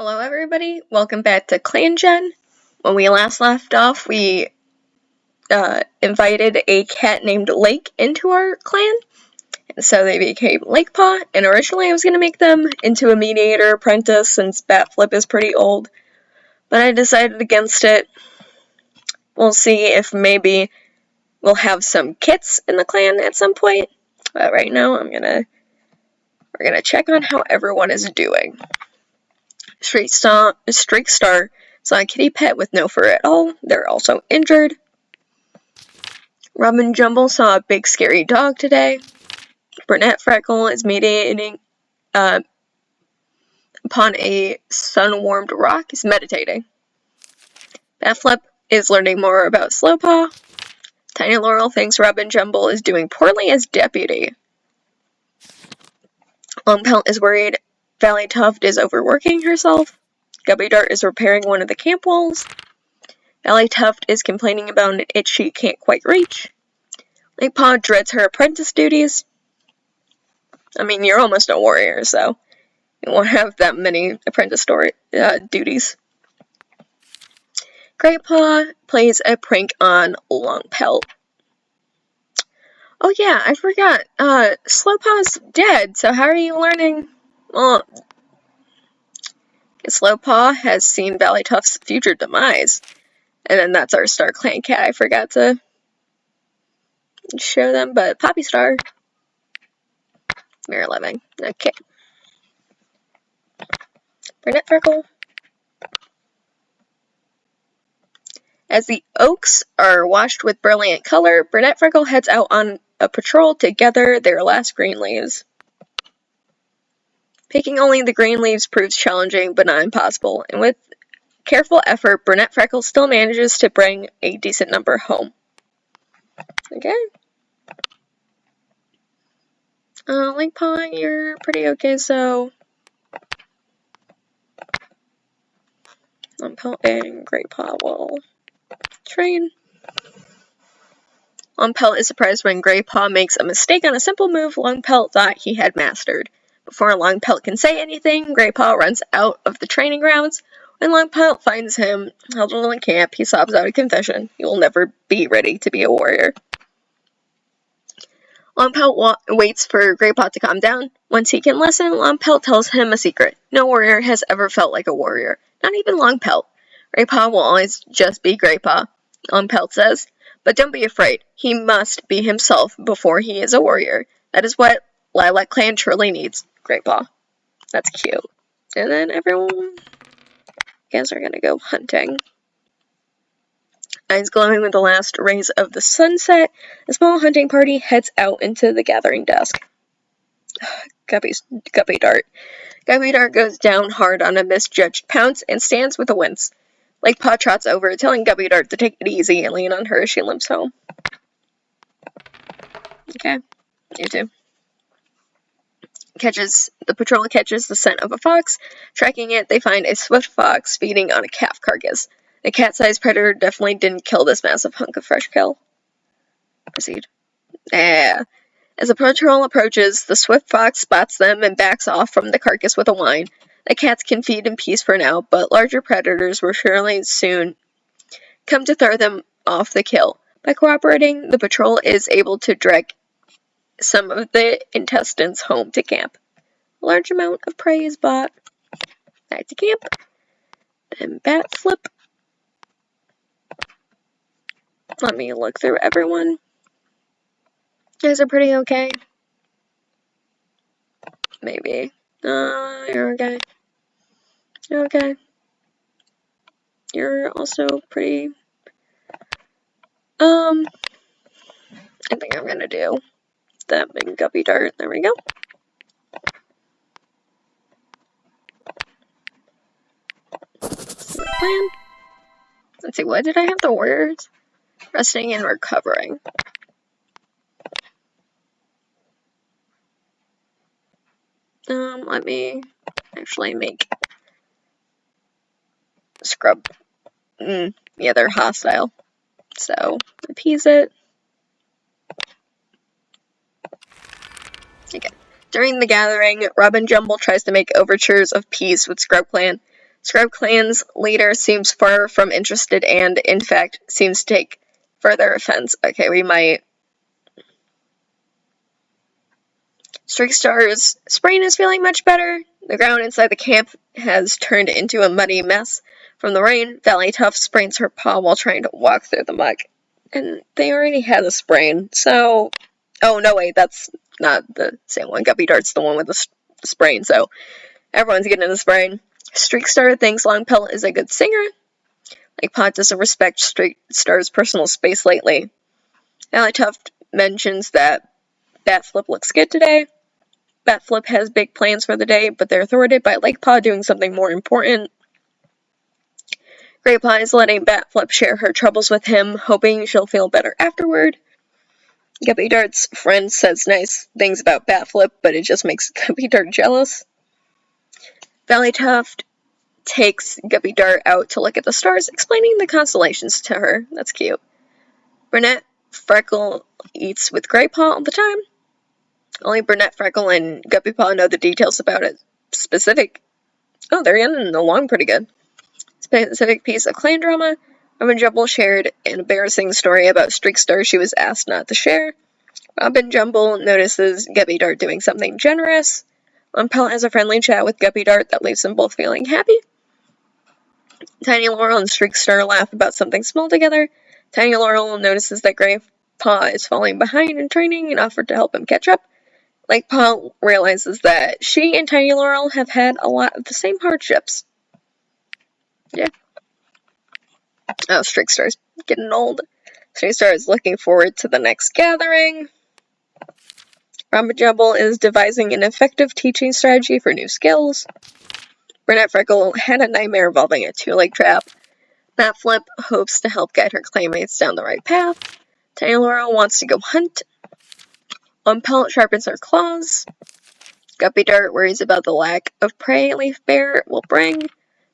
Hello everybody, welcome back to ClanGen. When we last left off, we invited a cat named Lake into our clan, and so they became Lakepaw, and originally I was going to make them into a mediator apprentice since Batflip is pretty old, but I decided against it. We'll see if maybe we'll have some kits in the clan at some point, but right now we're gonna check on how everyone is doing. Streak Star saw a kitty pet with no fur at all. They're also injured. Robin Jumble saw a big scary dog today. Brunette Freckle is meditating upon a sun-warmed rock. He's meditating. Batflip is learning more about Slowpaw. Tiny Laurel thinks Robin Jumble is doing poorly as deputy. Longpelt is worried Valley Tuft is overworking herself. Gubby Dart is repairing one of the camp walls. Valley Tuft is complaining about an itch she can't quite reach. Lakepaw dreads her apprentice duties. I mean, you're almost a warrior, so you won't have that many apprentice duties. Greatpaw plays a prank on Longpelt. Oh yeah, I forgot. Slowpaw's dead, so how are you learning? Well, Slowpaw has seen Valley Tuft's future demise. And then that's our Star Clan cat. I forgot to show them, but Poppy Star. Mirror Living. Okay. Brunette Freckle. As the oaks are washed with brilliant color, Brunette Freckle heads out on a patrol to gather their last green leaves. Picking only the green leaves proves challenging, but not impossible, and with careful effort, Brunette Freckle still manages to bring a decent number home. Okay. Lakepaw, you're pretty okay, so Longpelt and Greatpaw will train. Longpelt is surprised when Greatpaw makes a mistake on a simple move Longpelt thought he had mastered. Before Longpelt can say anything, Greatpaw runs out of the training grounds. When Longpelt finds him held in camp, he sobs out a confession. He will never be ready to be a warrior. Longpelt waits for Greatpaw to calm down. Once he can listen, Longpelt tells him a secret. No warrior has ever felt like a warrior, not even Longpelt. Greatpaw will always just be Greatpaw, Longpelt says. But don't be afraid. He must be himself before he is a warrior. That is what Lilacclan truly needs. Greatpaw. That's cute. And then everyone, guys, are gonna go hunting. Eyes glowing with the last rays of the sunset, a small hunting party heads out into the gathering dusk. Guppy Dart. Guppy Dart goes down hard on a misjudged pounce and stands with a wince. Lakepaw trots over, telling Guppy Dart to take it easy and lean on her as she limps home. Okay, you too. The patrol catches the scent of a fox. Tracking it, they find a swift fox feeding on a calf carcass. The cat-sized predator definitely didn't kill this massive hunk of fresh kill. Proceed. As the patrol approaches, the swift fox spots them and backs off from the carcass with a whine. The cats can feed in peace for now, but larger predators will surely soon come to throw them off the kill. By cooperating, the patrol is able to drag some of the intestines home to camp. A large amount of prey is bought. Back to camp. Then Batflip. Let me look through everyone. You guys are pretty okay. Maybe. You're okay. You're okay. You're also pretty... I think I'm gonna do that big Guppy Dart. There we go. Plan. Let's see, what did I have the warriors? Resting and recovering. Let me actually make scrub. Yeah, they're hostile. So, appease it. Okay. During the gathering, Robin Jumble tries to make overtures of peace with Scrub Clan. Scrub Clan's leader seems far from interested and, in fact, seems to take further offense. Okay, we might... Streakstar's sprain is feeling much better. The ground inside the camp has turned into a muddy mess from the rain. Valley Tough sprains her paw while trying to walk through the muck. And they already had a sprain, so... Oh, no, wait, that's not the same one. Guppy Dart's the one with the sprain, so everyone's getting a sprain. Streakstar thinks Longpelt is a good singer. Like Pot doesn't respect Streakstar's personal space lately. Valley Tough mentions that Batflip looks good today. Batflip has big plans for the day, but they're thwarted by Lakepaw doing something more important. Greypaw is letting Batflip share her troubles with him, hoping she'll feel better afterward. Guppy Dart's friend says nice things about Batflip, but it just makes Guppy Dart jealous. Valley Tough takes Guppy Dart out to look at the stars, explaining the constellations to her. That's cute. Brunette Freckle eats with Greypaw all the time. Only Brunette Freckle and Guppypaw know the details about it. Oh, they're getting along pretty good. Specific piece of clan drama. Robin Jumble shared an embarrassing story about Streakstar she was asked not to share. Robin Jumble notices Guppy Dart doing something generous. Longpelt has a friendly chat with Guppy Dart that leaves them both feeling happy. Tiny Laurel and Streakstar laugh about something small together. Tiny Laurel notices that Greypaw is falling behind in training and offered to help him catch up. Lakepaw realizes that she and Tiny Laurel have had a lot of the same hardships. Yeah. Oh, Streakstar's getting old. Streakstar is looking forward to the next gathering. Robin Jumble is devising an effective teaching strategy for new skills. Brunette Freckle had a nightmare involving a two-leg trap. Batflip hopes to help guide her claymates down the right path. Tiny Laurel wants to go hunt. Longpelt sharpens her claws. Guppy Dart worries about the lack of prey Leaf Bear will bring.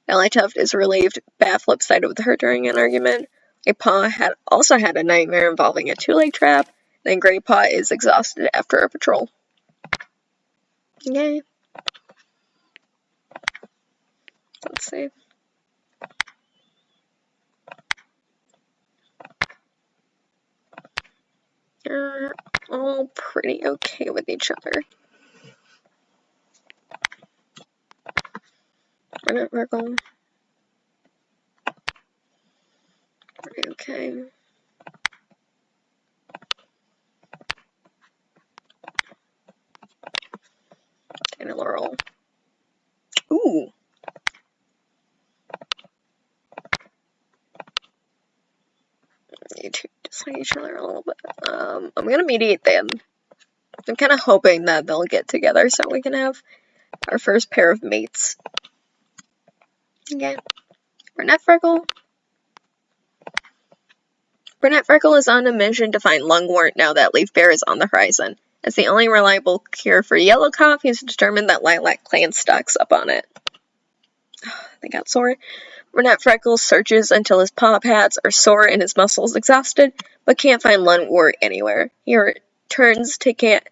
Valley Tough is relieved Batflip sided with her during an argument. Greypaw also had a nightmare involving a two-leg trap. And Greypaw is exhausted after a patrol. Yay. Let's see. They're all pretty okay with each other. Brunette Freckle. Pretty okay. Tiny Laurel. Ooh. Need to dislike each other a little bit. I'm gonna mediate them. I'm kind of hoping that they'll get together so we can have our first pair of mates. Okay. Brunette Freckle. Brunette Freckle is on a mission to find lungwort now that Leaf Bear is on the horizon. As the only reliable cure for yellow cough, he's determined that Lilacclan stocks up on it. They got sore. Brunette Freckle searches until his paw pads are sore and his muscles exhausted, but can't find lungwort anywhere. He returns to camp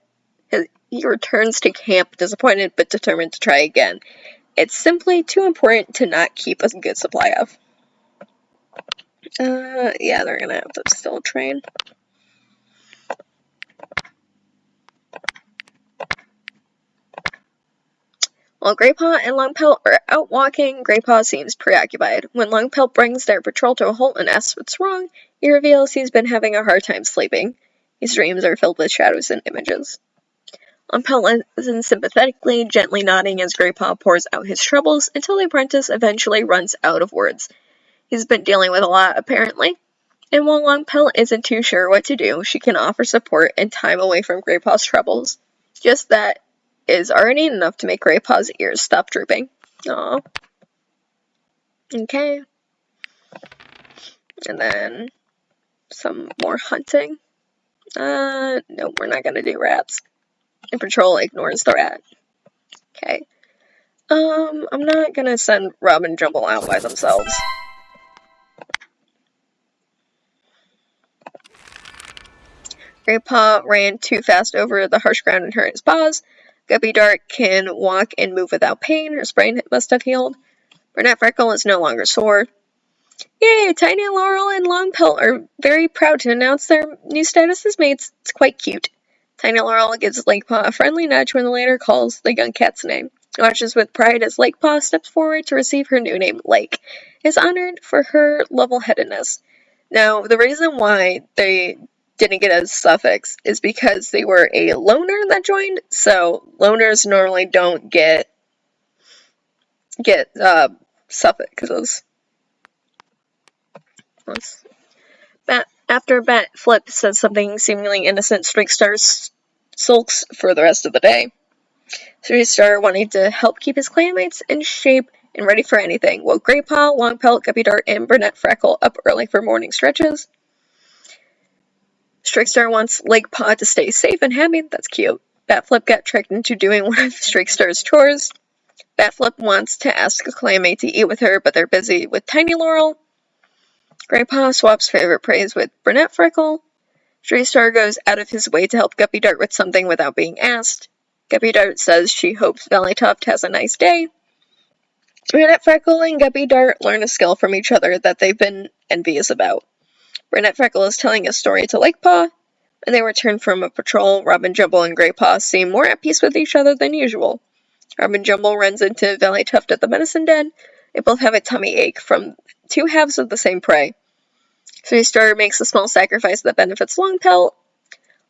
disappointed but determined to try again. It's simply too important to not keep a good supply of. Yeah, they're gonna have to still train. While Greypaw and Longpelt are out walking, Greypaw seems preoccupied. When Longpelt brings their patrol to a halt and asks what's wrong, he reveals he's been having a hard time sleeping. His dreams are filled with shadows and images. Longpelt listens sympathetically, gently nodding as Greypaw pours out his troubles, until the apprentice eventually runs out of words. He's been dealing with a lot, apparently. And while Longpelt isn't too sure what to do, she can offer support and time away from Greypaw's troubles. Just that is already enough to make Greypaw's ears stop drooping. Aww. Okay. And then some more hunting. No, we're not gonna do rats. And Patrol ignores the rat. Okay. I'm not gonna send Robin Jumble out by themselves. Greypaw ran too fast over the harsh ground and hurt his paws. Guppy Dart can walk and move without pain. Her sprain must have healed. Brunette Freckle is no longer sore. Yay! Tiny Laurel and Longpelt are very proud to announce their new status as mates. It's quite cute. Tiny Laurel gives Lakepaw a friendly nudge when the latter calls the young cat's name. Watches with pride as Lakepaw steps forward to receive her new name, Lake. Is honored for her level-headedness. Now, the reason why they didn't get a suffix is because they were a loner that joined, so loners normally don't get suffixes. After Bat Flip says something seemingly innocent, Streakstar sulks for the rest of the day. Streakstar, wanting to help keep his clanmates in shape and ready for anything, woke Greypaw, Longpelt, Guppy Dart, and Brunette Freckle up early for morning stretches. Streakstar wants Lakepaw to stay safe and happy. That's cute. Batflip got tricked into doing one of Streakstar's chores. Batflip wants to ask a clanmate to eat with her, but they're busy with Tiny Laurel. Greypaw swaps favorite praise with Brunette Freckle. Streakstar goes out of his way to help Guppy Dart with something without being asked. Guppy Dart says she hopes Valleytuft has a nice day. Brunette Freckle and Guppy Dart learn a skill from each other that they've been envious about. Brunette Freckle is telling a story to Lakepaw. When they return from a patrol, Robin Jumble and Greypaw seem more at peace with each other than usual. Robin Jumble runs into Valleytuft at the medicine den. They both have a tummy ache from two halves of the same prey. Streakstar makes a small sacrifice that benefits Longpelt.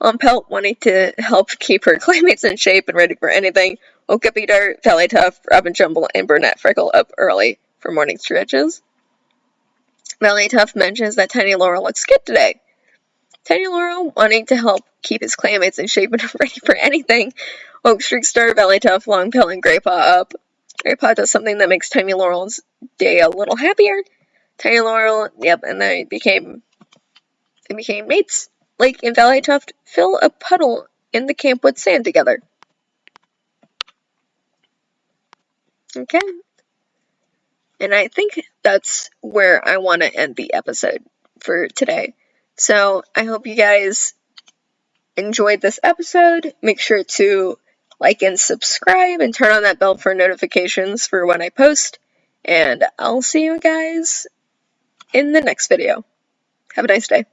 Longpelt, wanting to help keep her claymates in shape and ready for anything, woke Guppy Dart, Valleytuft, Robin Jumble, and Brunette Freckle up early for morning stretches. Valleytuft mentions that Tiny Laurel looks good today. Tiny Laurel, wanting to help keep his claymates in shape and ready for anything, woke Streakstar, Valleytuft, Longpelt, and Greypaw up. Greypaw does something that makes Tiny Laurel's day a little happier. Tiny Laurel, and they became mates. Lake and Valleytuft fill a puddle in the camp with sand together. Okay. And I think that's where I want to end the episode for today. So I hope you guys enjoyed this episode. Make sure to like and subscribe and turn on that bell for notifications for when I post. And I'll see you guys in the next video. Have a nice day.